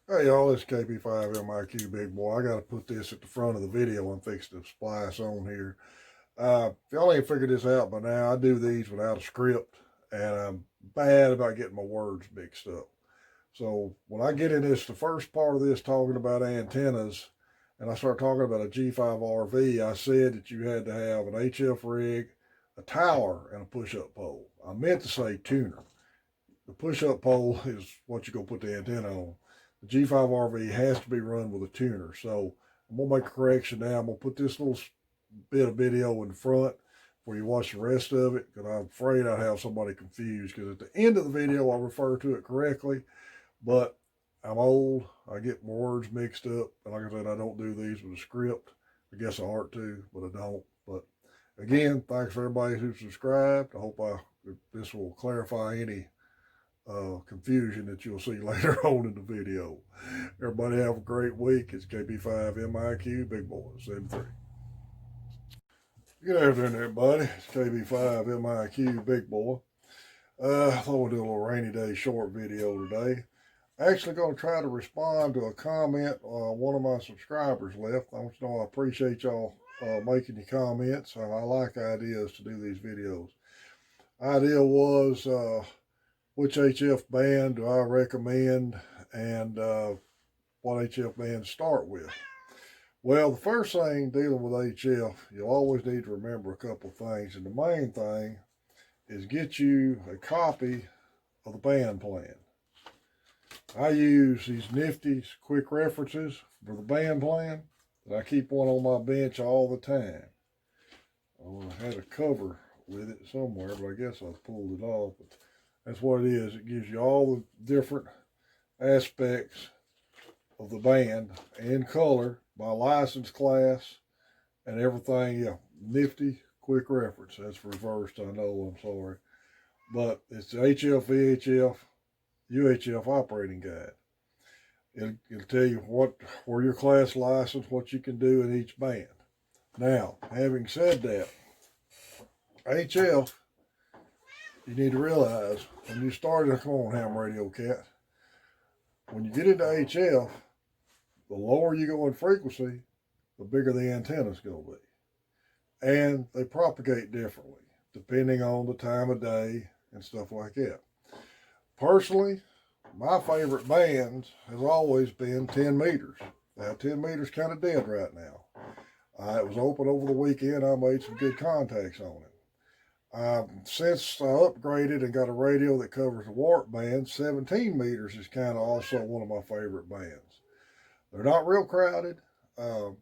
Hey y'all, it's KB5MIQ Big Boy. I got to put this at the front of the video I'm fixing to splice on here. If y'all ain't figured this out by now, I do these without a script, and I'm bad about getting my words mixed up. So when I get in this, the first part of this talking about antennas, and I start talking about a G5RV, I said that you had to have an HF rig, a tower, and a push-up pole. I meant to say tuner. The push-up pole is what you're gonna put the antenna on. The G5RV has to be run with a tuner. So I'm gonna make a correction now. I'm gonna put this little bit of video in front where you watch the rest of it, because I'm afraid I'd have somebody confused. Because at the end of the video, I refer to it correctly, but I'm old. I get my words mixed up, and like I said, I don't do these with a script. I guess I ought to, but I don't. But again, thanks for everybody who subscribed. I hope this will clarify any confusion that you'll see later on in the video. Everybody have a great week. It's KB5MIQ Big Boy 73. Good afternoon, everybody. It's KB5MIQ Big Boy. I thought we'd do a little rainy day short video today. Actually, going to try to respond to a comment one of my subscribers left. I want you to know I appreciate y'all making your comments. I like ideas to do these videos. Idea was which HF band do I recommend, and what HF band to start with. Well, the first thing dealing with HF, you'll always need to remember a couple of things, and the main thing is get you a copy of the band plan. I use these nifty quick references for the band plan, and I keep one on my bench all the time. I had a cover with it somewhere, but I guess I pulled it off. But that's what it is. It gives you all the different aspects of the band in color by license class and everything. Yeah, nifty quick reference. That's reversed, I know, I'm sorry. But it's the HF, VHF, UHF operating guide. It'll tell you where your class license, what you can do in each band. Now, having said that, HF, you need to realize when you started, come on, ham radio cat, when you get into HF, the lower you go in frequency, the bigger the antenna's going to be. And they propagate differently depending on the time of day and stuff like that. Personally, my favorite bands has always been 10 meters. Now, 10 meters kind of dead right now. It was open over the weekend. I made some good contacts on it. Since I upgraded and got a radio that covers the warp band, 17 meters is kind of also one of my favorite bands. They're not real crowded. You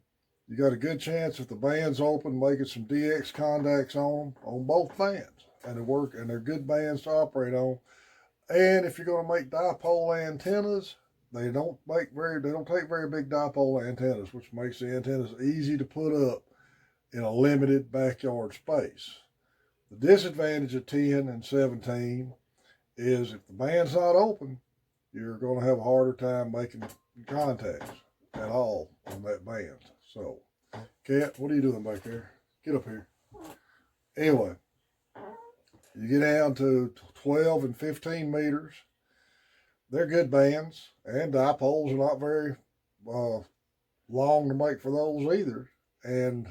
got a good chance if the band's open, making some DX contacts on both bands, and they work, and they're good bands to operate on. And if you're going to make dipole antennas, they don't take very big dipole antennas, which makes the antennas easy to put up in a limited backyard space. The disadvantage of 10 and 17 is if the band's not open, you're going to have a harder time making contacts at all on that band. So, Cat, what are you doing back there? Get up here. Anyway, you get down to 12 and 15 meters. They're good bands, and dipoles are not very long to make for those either. And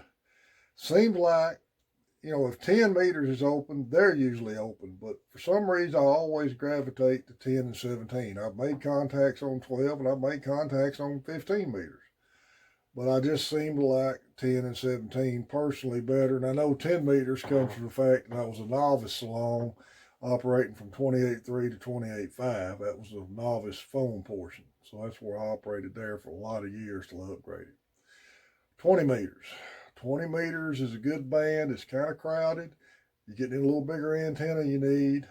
seems like, if 10 meters is open, they're usually open. But for some reason, I always gravitate to 10 and 17. I've made contacts on 12, and I've made contacts on 15 meters. But I just seem to like 10 and 17 personally better. And I know 10 meters comes from the fact that I was a novice so long, operating from 28.3 to 28.5. That was the novice phone portion. So that's where I operated there for a lot of years till I upgraded. 20 meters. 20 meters is a good band. It's kind of crowded. You're getting a little bigger antenna you need.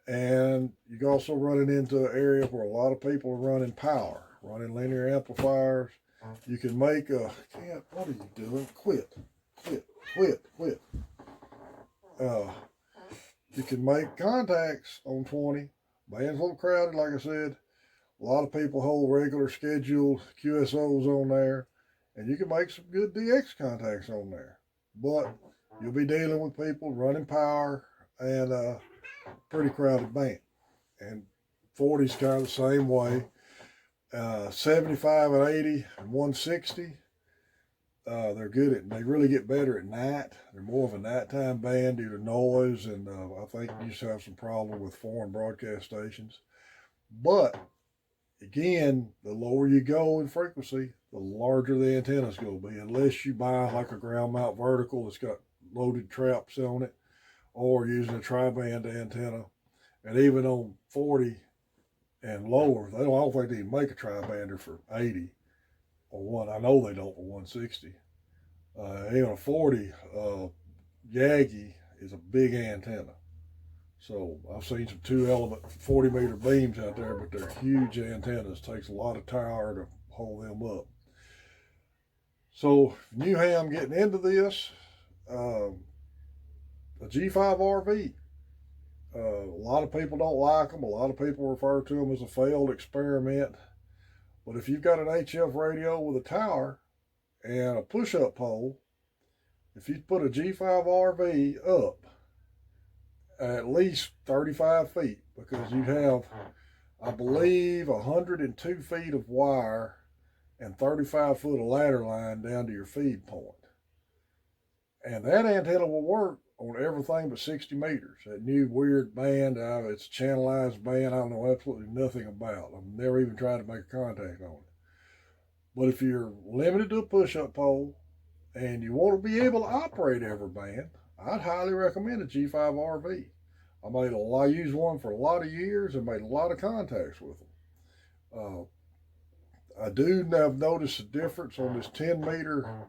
And you're also running into an area where a lot of people are running power, running linear amplifiers. You can make a, Cat, what are you doing? Quit. You can make contacts on 20. Band's a little crowded, like I said. A lot of people hold regular scheduled QSOs on there, and you can make some good DX contacts on there. But you'll be dealing with people running power and a pretty crowded band. And 40's kind of the same way. 75 and 80 and 160. They're good at. They really get better at night. They're more of a nighttime band due to noise, and I think you used to have some problem with foreign broadcast stations. But again, the lower you go in frequency, the larger the antenna's going to be, unless you buy like a ground mount vertical that's got loaded traps on it, or using a tri-band antenna. And even on 40 and lower, I don't think they even make a tri-bander for 80 or one. I know they don't for 160. Even a 40 Yagi is a big antenna. So I've seen some 2-element 40-meter beams out there, but they're huge antennas. It takes a lot of power to hold them up. So new ham getting into this, a G5 RV. A lot of people don't like them. A lot of people refer to them as a failed experiment. But if you've got an HF radio with a tower and a push-up pole, if you put a G5 RV up at least 35 feet, because you have, I believe, 102 feet of wire and 35 foot of ladder line down to your feed point. And that antenna will work on everything but 60 meters. That new weird band, it's a channelized band I don't know absolutely nothing about. I've never even tried to make a contact on it. But if you're limited to a push-up pole and you want to be able to operate every band, I'd highly recommend a G5 RV. I used one for a lot of years and made a lot of contacts with them. I do have noticed a difference on this 10-meter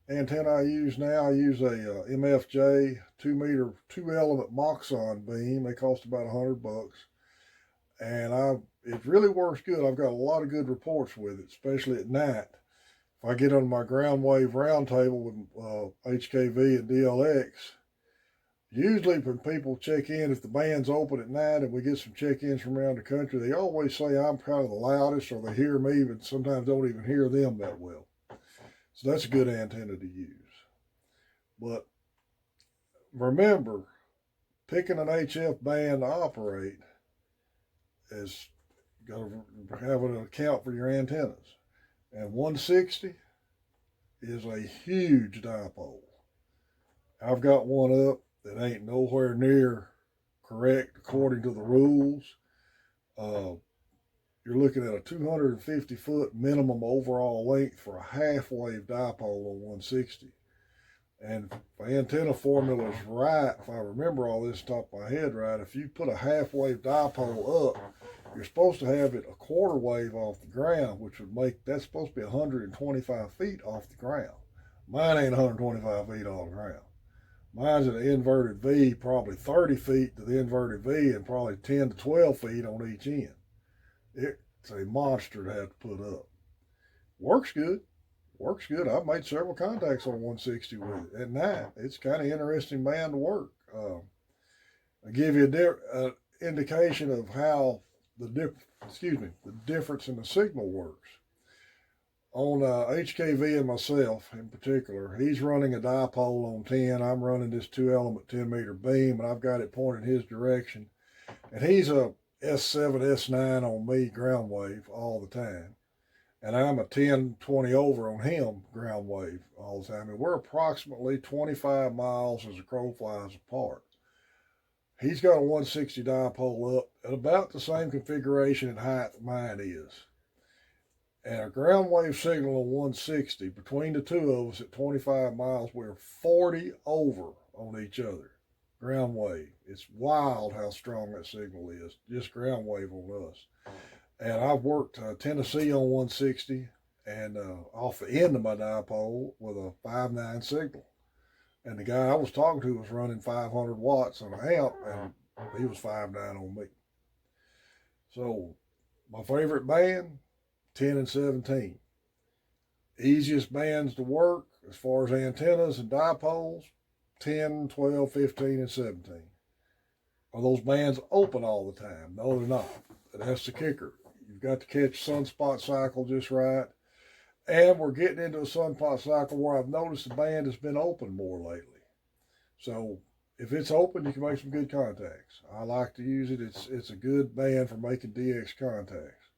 antenna I use now. I use a MFJ 2-meter 2-element Moxon beam. They cost about $100, and it really works good. I've got a lot of good reports with it, especially at night. If I get on my ground wave roundtable with HKV and DLX, usually when people check in, if the band's open at night and we get some check-ins from around the country, they always say I'm kind of the loudest, or they hear me, but sometimes don't even hear them that well. So that's a good antenna to use. But remember, picking an HF band to operate is got to have an account for your antennas. And 160 is a huge dipole. I've got one up that ain't nowhere near correct according to the rules. You're looking at a 250 foot minimum overall length for a half wave dipole on 160. And if the antenna formula is right, if I remember all this top of my head right, if you put a half wave dipole up, you're supposed to have it a quarter wave off the ground, which would make, that's supposed to be 125 feet off the ground. Mine ain't 125 feet off the ground. Mine's an inverted V, probably 30 feet to the inverted V and probably 10 to 12 feet on each end. It's a monster to have to put up. Works good. Works good. I've made several contacts on 160 with it at night. It's kind of interesting band to work. I give you an indication of how the difference in the signal works. On HKV and myself in particular, he's running a dipole on 10. I'm running this 2-element 10-meter beam, and I've got it pointed his direction. And he's a S7, S9 on me ground wave all the time. And I'm a 10, 20 over on him ground wave all the time. And we're approximately 25 miles as a crow flies apart. He's got a 160 dipole up at about the same configuration and height that mine is. And a ground wave signal on 160, between the two of us at 25 miles, we're 40 over on each other. Ground wave. It's wild how strong that signal is. Just ground wave on us. And I've worked Tennessee on 160 and off the end of my dipole with a 5.9 signal. And the guy I was talking to was running 500 watts on an amp, and he was 5.9 on me. So my favorite band, 10 and 17. Easiest bands to work as far as antennas and dipoles, 10, 12, 15, and 17. Are those bands open all the time? No, they're not. That's the kicker. You've got to catch sunspot cycle just right. And we're getting into a sunspot cycle where I've noticed the band has been open more lately. So if it's open, you can make some good contacts. I like to use it. It's a good band for making DX contacts.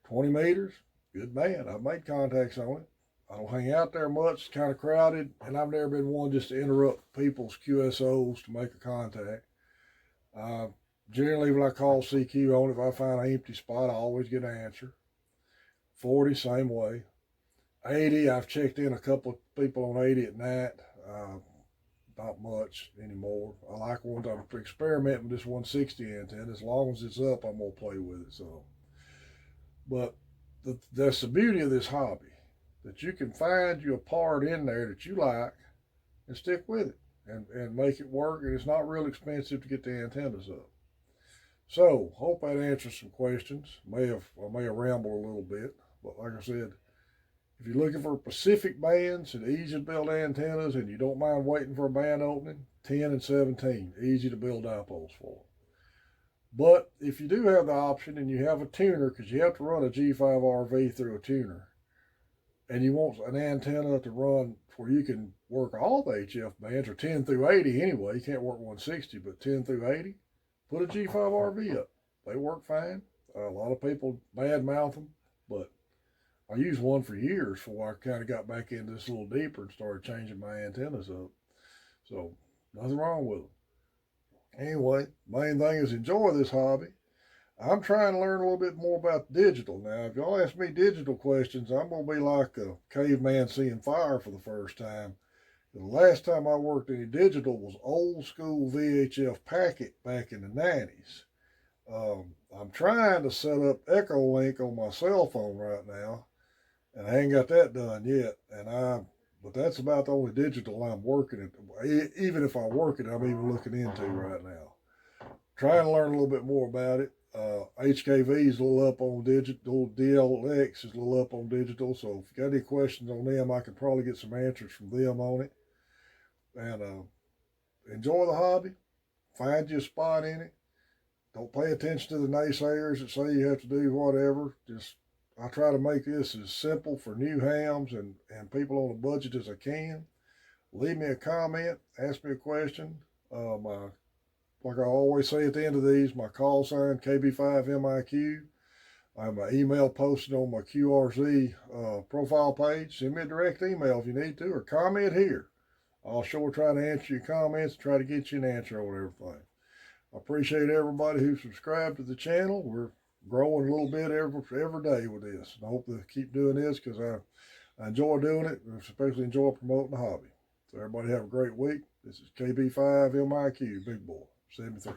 20 meters, good band. I've made contacts on it. I don't hang out there much. It's kind of crowded, and I've never been one just to interrupt people's QSOs to make a contact. Generally, when I call CQ on it, if I find an empty spot, I always get an answer. 40, same way. 80, I've checked in a couple of people on 80 at night. Not much anymore. I like one time to experiment with this 160 antenna. As long as it's up, I'm gonna play with it. So, but that's the beauty of this hobby, that you can find you a part in there that you like and stick with it and make it work. And it's not real expensive to get the antennas up. So, hope that answers some questions. I may have rambled a little bit, but like I said, if you're looking for Pacific bands and easy to build antennas and you don't mind waiting for a band opening, 10 and 17, easy to build dipoles for. But if you do have the option and you have a tuner, because you have to run a G5RV through a tuner, and you want an antenna to run where you can work all the HF bands, or 10 through 80 anyway, you can't work 160, but 10 through 80, put a G5RV up. They work fine. A lot of people badmouth them, but I used one for years before I kind of got back into this a little deeper and started changing my antennas up. So, nothing wrong with them. Anyway, main thing is enjoy this hobby. I'm trying to learn a little bit more about digital. Now, if y'all ask me digital questions, I'm going to be like a caveman seeing fire for the first time. The last time I worked any digital was old school VHF packet back in the 90s. I'm trying to set up Echolink on my cell phone right now, and I ain't got that done yet. But that's about the only digital I'm working at. Even if I work it, I'm even looking into right now. Trying to learn a little bit more about it. HKV is a little up on digital. DLX is a little up on digital. So if you got any questions on them, I can probably get some answers from them on it. And enjoy the hobby. Find you a spot in it. Don't pay attention to the naysayers that say you have to do whatever. I try to make this as simple for new hams and people on a budget as I can. Leave me a comment, ask me a question. Like I always say at the end of these, my call sign, KB5MIQ. I have my email posted on my QRZ profile page. Send me a direct email if you need to, or comment here. I'll sure try to answer your comments, try to get you an answer on everything. I appreciate everybody who subscribed to the channel. We're growing a little bit every day with this. And I hope to keep doing this because I enjoy doing it, and especially enjoy promoting the hobby. So everybody have a great week. This is KB5MIQ, Big Boy, 73.